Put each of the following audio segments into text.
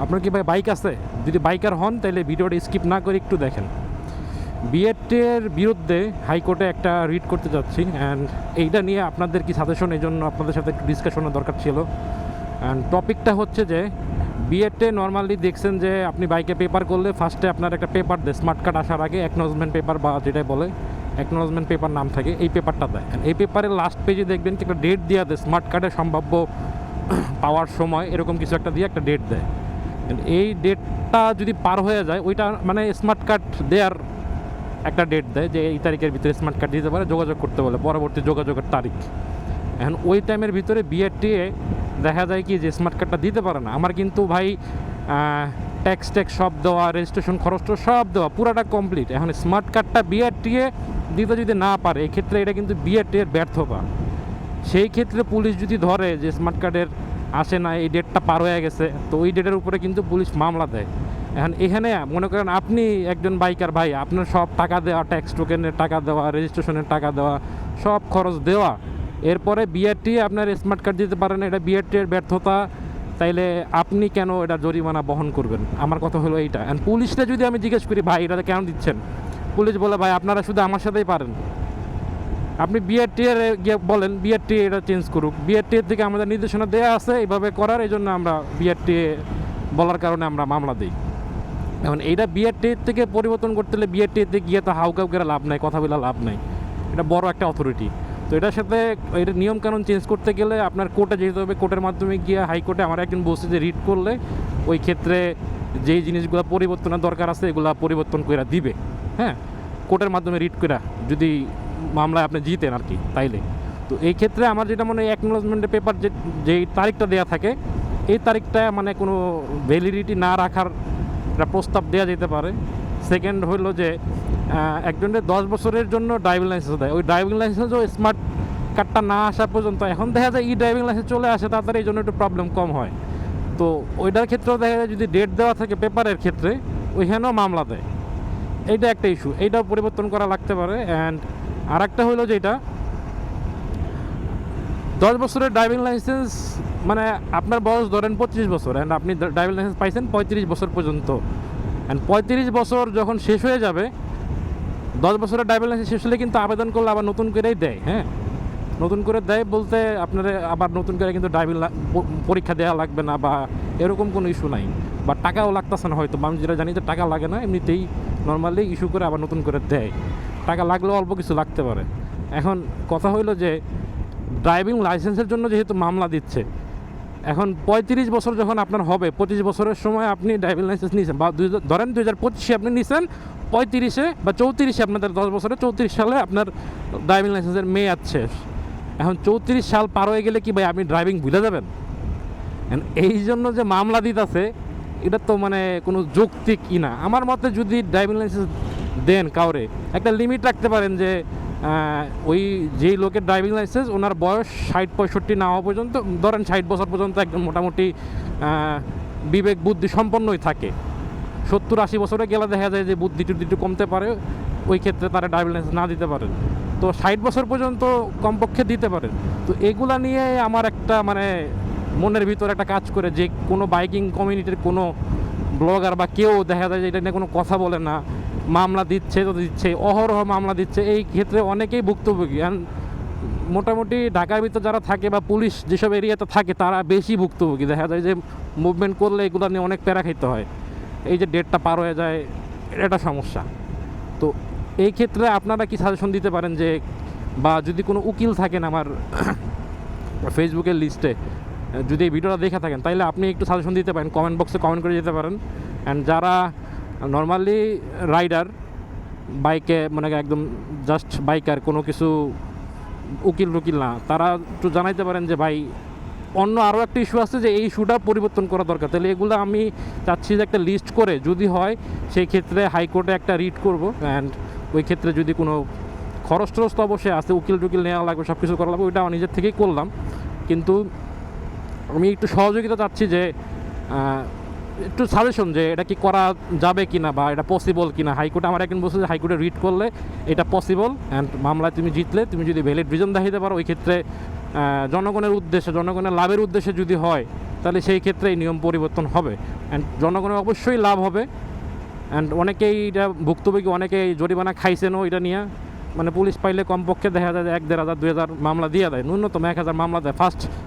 আপনার কি ভাই বাইক আছে? যদি বাইকার হন তাহলে ভিডিওটা স্কিপ না করে একটু দেখেন। বিএডের বিরুদ্ধে হাইকোর্টে একটা রিট করতে যাচ্ছি, অ্যান্ড এইটা নিয়ে আপনাদের কি সাজেশন, এই জন্য আপনাদের সাথে একটু ডিসকাশনের দরকার ছিল। অ্যান্ড টপিকটা হচ্ছে যে বিএডে নর্মালি দেখছেন যে আপনি বাইকে পেপার করলে ফার্স্টে আপনার একটা পেপার দেয়, স্মার্ট কার্ড আসার আগে অ্যাকনোলেজমেন্ট পেপার বা যেটাই বলে অ্যাকনোলেজমেন্ট পেপার নাম থাকে, এই পেপারটা দেয়। এই পেপারের লাস্ট পেজে দেখবেন কি একটা ডেট দেওয়া দেয়, স্মার্ট কার্ডের সম্ভাব্য পাওয়ার সময় এরকম কিছু একটা দিয়ে একটা ডেট দেয়। এই ডেটটা যদি পার হয়ে যায়, ওইটা মানে স্মার্ট কার্ড দেওয়ার একটা ডেট দেয় যে এই তারিখের ভিতরে স্মার্ট কার্ড দিতে পারে, যোগাযোগ করতে বলে পরবর্তী যোগাযোগের তারিখ। এখন ওই টাইমের ভিতরে বিআরটিএ দেখা যায় কি যে স্মার্ট কার্ডটা দিতে পারে না। আমার কিন্তু ভাই ট্যাক্স সব দেওয়া, রেজিস্ট্রেশন খরচ সব দেওয়া, পুরাটা কমপ্লিট। এখন স্মার্ট কার্ডটা বিআরটিএ দিতে যদি না পারে, এই ক্ষেত্রে এটা কিন্তু বিআরটিএর ব্যর্থতা। সেই ক্ষেত্রে পুলিশ যদি ধরে যে স্মার্ট কার্ডের আসে না, এই ডেটটা পার হয়ে গেছে, তো ওই ডেটের উপরে কিন্তু পুলিশ মামলা দেয়। এখন এখানে মনে করেন আপনি একজন বাইকার ভাই, আপনার সব টাকা দেওয়া, ট্যাক্স টোকেনের টাকা দেওয়া, রেজিস্ট্রেশনের টাকা দেওয়া, সব খরচ দেওয়া, এরপরে বিআরটি আপনার স্মার্ট কার্ড দিতে পারেন, এটা বিআরটির ব্যর্থতা। তাইলে আপনি কেন এটা জরিমানা বহন করবেন? আমার কথা হলো এইটা। অ্যান্ড পুলিশটা যদি আমি জিজ্ঞেস করি ভাই এটা কেন দিচ্ছেন, পুলিশ বলে ভাই আপনারা শুধু আমার সাথেই পারেন, আপনি বিআরটি এর গিয়ে বলেন বিআরটি এটা চেঞ্জ করুক। বিআরটি এর থেকে আমাদের নির্দেশনা দেওয়া আছে এইভাবে করার, এই জন্য আমরা বিআরটি বলার কারণে আমরা মামলা দিই। এখন এইটা বিআরটি থেকে পরিবর্তন করতে হলে বিআরটিতে গিয়ে তো হাউকাউ করে লাভ নাই, কথা বলে লাভ নাই, এটা বড় একটা অথরিটি। তো এটার সাথে এটা নিয়মকানুন চেঞ্জ করতে গেলে আপনার কোর্টে যেতে হবে, কোর্টের মাধ্যমে গিয়ে হাইকোর্টে আমার একজন বলছে যে রিট করলে ওই ক্ষেত্রে যেই জিনিসগুলো পরিবর্তনের দরকার আছে এগুলো পরিবর্তন করে দিবে। হ্যাঁ, কোর্টের মাধ্যমে রিট করে যদি মামলায় আপনি জিতেন আর কি, তাইলে। তো এই ক্ষেত্রে আমার যেটা মনে হয় অ্যাকনোলেজমেন্টের পেপার যেই তারিখটা দেওয়া থাকে, এই তারিখটা মানে কোনো ভ্যালিডিটি না রাখার একটা প্রস্তাব দেওয়া যেতে পারে। সেকেন্ড হলো যে একজনের 10 বছরের জন্য ড্রাইভিং লাইসেন্স দেয়, ওই ড্রাইভিং লাইসেন্সও স্মার্ট কার্ডটা না আসা পর্যন্ত, এখন দেখা যায় ই ড্রাইভিং লাইসেন্স চলে আসে তাড়াতাড়ি, এই জন্য একটু প্রবলেম কম হয়। তো ওইটার ক্ষেত্রেও দেখা যায় যদি ডেট দেওয়া থাকে পেপারের ক্ষেত্রে, ওইখানেও মামলা দেয়। এইটা একটা ইস্যু, এইটাও পরিবর্তন করা লাগতে পারে। অ্যান্ড আর একটা হলো যেটা 10 বছরের ড্রাইভিং লাইসেন্স, মানে আপনার বয়স ধরেন 25 বছর, অ্যান্ড আপনি ড্রাইভিং লাইসেন্স পাইছেন 35 বছর পর্যন্ত। অ্যান্ড 35 বছর যখন শেষ হয়ে যাবে, 10 বছরের ড্রাইভিং লাইসেন্স শেষ হলে কিন্তু আবেদন করলে আবার নতুন করেই দেয়। হ্যাঁ, নতুন করে দেয় বলতে আপনার আবার নতুন করে কিন্তু ড্রাইভিং পরীক্ষা দেওয়া লাগবে না বা এরকম কোনো ইস্যু নাই, বা টাকাও লাগতেছে না হয়তো। আমি যেটা জানি যে টাকা লাগে না, এমনিতেই নর্মালি ইস্যু করে আবার নতুন করে দেয়। টাকা লাগলেও অল্প কিছু লাগতে পারে। এখন কথা হইলো যে ড্রাইভিং লাইসেন্সের জন্য যেহেতু মামলা দিচ্ছে, এখন 35 বছর যখন আপনার হবে, 25 বছরের সময় আপনি ড্রাইভিং লাইসেন্স নিয়েছেন, বা ধরেন 2025 আপনি নিয়েছেন, 35 বা 34 আপনাদের 10 বছরে 34 সালে আপনার ড্রাইভিং লাইসেন্সের মেয়াদ শেষ। এখন 34 সাল পার হয়ে গেলে কি ভাই আপনি ড্রাইভিং ভুলে যাবেন? এই জন্য যে মামলা দিতেছে, এটা তো মানে কোনো যৌক্তিক না আমার মতে। যদি ড্রাইভিং লাইসেন্স দেন কাউরে, একটা লিমিট রাখতে পারেন যে ওই যেই লোকের ড্রাইভিং লাইসেন্স ওনার বয়স 60-65 না হওয়া পর্যন্ত, ধরেন 60 বছর পর্যন্ত একদম মোটামুটি বিবেক বুদ্ধি সম্পন্নই থাকে। 70-80 বছরে গেলে দেখা যায় যে বুদ্ধি টুদ্ধি একটু কমতে পারে, ওই ক্ষেত্রে তারা ড্রাইভিং লাইসেন্স না দিতে পারেন। তো 60 বছর পর্যন্ত কমপক্ষে দিতে পারেন। তো এগুলা নিয়ে আমার একটা মানে মনের ভিতরে একটা কাজ করে যে কোনো বাইকিং কমিউনিটির কোনো ব্লগার বা কেউ দেখা যায় যে এটা নিয়ে কোনো কথা বলে না, মামলা দিচ্ছে তো দিচ্ছে, অহরহ মামলা দিচ্ছে। এই ক্ষেত্রে অনেকেই ভুক্তভোগী। মোটামুটি ঢাকার ভিতর যারা থাকে বা পুলিশ যেসব এরিয়াতে থাকে তারা বেশি ভুক্তভোগী। দেখা যায় যে মুভমেন্ট করলে এগুলো নিয়ে অনেক প্যারা খাইতে হয়, এই যে ডেটটা পার হয়ে যায়, এটা সমস্যা। তো এই ক্ষেত্রে আপনারা কি সাজেশন দিতে পারেন যে, বা যদি কোনো উকিল থাকেন আমার ফেসবুকের লিস্টে, যদি এই ভিডিওটা দেখে থাকেন, তাহলে আপনি একটু সাজেশন দিতে পারেন, কমেন্ট বক্সে কমেন্ট করে যেতে পারেন। অ্যান্ড যারা নর্মালি রাইডার বাইকে, মানে একদম জাস্ট বাইকার, কোনো কিছু উকিল টুকিল না, তারা একটু জানাইতে পারেন যে ভাই অন্য আরও একটা ইস্যু আছে যে এই ইস্যুটা পরিবর্তন করা দরকার। তাহলে এগুলো আমি চাচ্ছি যে একটা লিস্ট করে যদি হয় সেই ক্ষেত্রে হাইকোর্টে একটা রিট করব। অ্যান্ড ওই ক্ষেত্রে যদি কোনো খরচ টরচ তো অবশ্যই আছে, উকিল টুকিল নেওয়া লাগবে, সব কিছু করা লাগবে, ওইটা আমি নিজের থেকেই করলাম। কিন্তু আমি একটু সহযোগিতা চাচ্ছি যে একটু সাজেশন যে এটা কি করা যাবে কি না, বা এটা পসিবল কি না। হাইকোর্টে আমার একজন বলছে যে হাইকোর্টে রিট করলে এটা পসিবল, অ্যান্ড মামলায় তুমি জিতলে তুমি যদি ভ্যালিড রিজন দেখাতে পারো, ওই ক্ষেত্রে জনগণের উদ্দেশ্যে, জনগণের লাভের উদ্দেশ্যে যদি হয়, তাহলে সেই ক্ষেত্রে এই নিয়ম পরিবর্তন হবে অ্যান্ড জনগণের অবশ্যই লাভ হবে। অ্যান্ড অনেকেই এটা ভুক্তভোগী, অনেকেই জরিমানা খাইছেনও এটা নিয়ে। মানে পুলিশ পাইলে কমপক্ষে দেখা যায় যে 1,500 2,000 মামলা দিয়ে দেয়, ন্যূনতম 1,000 মামলা দেয়।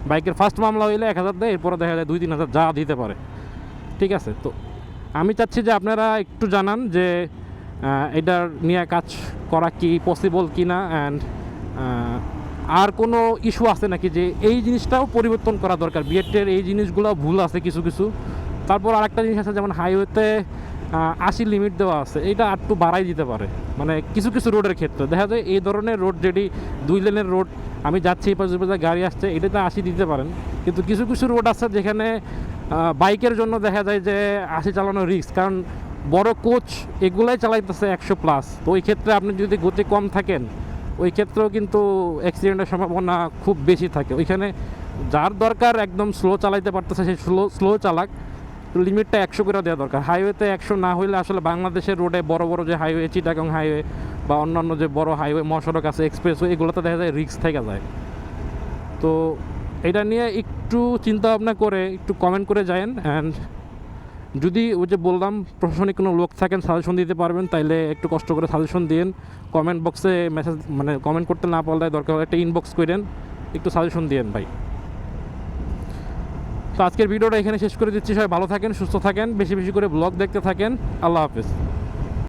বাইকের ফার্স্ট মামলা হইলে 1,000 দেয়, এরপরে দেখা যায় 2-3,000 যা দিতে পারে। ঠিক আছে, তো আমি চাচ্ছি যে আপনারা একটু জানান যে এটার নিয়ে কাজ করা কি পসিবল কি না, অ্যান্ড আর কোনো ইস্যু আছে নাকি যে এই জিনিসটাও পরিবর্তন করা দরকার। বিএডের এই জিনিসগুলো ভুল আছে কিছু কিছু। তারপর আরেকটা জিনিস আছে, যেমন হাইওয়েতে 80 লিমিট দেওয়া আছে, এটা একটু বাড়াই দিতে পারে। মানে কিছু কিছু রোডের ক্ষেত্রে দেখা যায় এই ধরনের রোড, যেটি 2 লেনের রোড, আমি যাচ্ছি এই পাশে গাড়ি আসছে, এটাতে 80 দিতে পারেন। কিন্তু কিছু কিছু রোড আছে যেখানে বাইকের জন্য দেখা যায় যে 80 চালানো রিস্ক, কারণ বড় কোচ এগুলাই চালাইতেছে 100+। তো ওই ক্ষেত্রে আপনি যদি গতি কম থাকেন, ওই ক্ষেত্রেও কিন্তু অ্যাক্সিডেন্টের সম্ভাবনা খুব বেশি থাকে। ওইখানে যার দরকার একদম স্লো চালাইতে পারতেছে সে স্লো চালাক, লিমিটটা 100 করে দেওয়া দরকার। হাইওয়েতে 100 না হইলে আসলে বাংলাদেশের রোডে বড় বড় যে হাইওয়ে, চিটাগাং হাইওয়ে বা অন্যান্য যে বড় হাইওয়ে, মহাসড়ক আছে, এক্সপ্রেসওয়ে, এগুলোতে দেখা যায় রিস্ক থেকে যায়। তো এটা নিয়ে একটু চিন্তা ভাবনা করে একটু কমেন্ট করে যায়েন। অ্যান্ড যদি ওই যে বললাম প্রশাসনিক কোনো লোক থাকেন সাজেশন দিতে পারবেন, তাইলে একটু কষ্ট করে সাজেশন দিন। কমেন্ট বক্সে মেসেজ, মানে কমেন্ট করতে না পারলে দরকার হলে একটা ইনবক্স করেন, একটু সাজেশন দিন ভাই। তো আজকের ভিডিওটা এখানে শেষ করে দিচ্ছি। সবাই ভালো থাকেন, সুস্থ থাকেন, বেশি বেশি করে ব্লগ দেখতে থাকেন। আল্লাহ হাফেজ।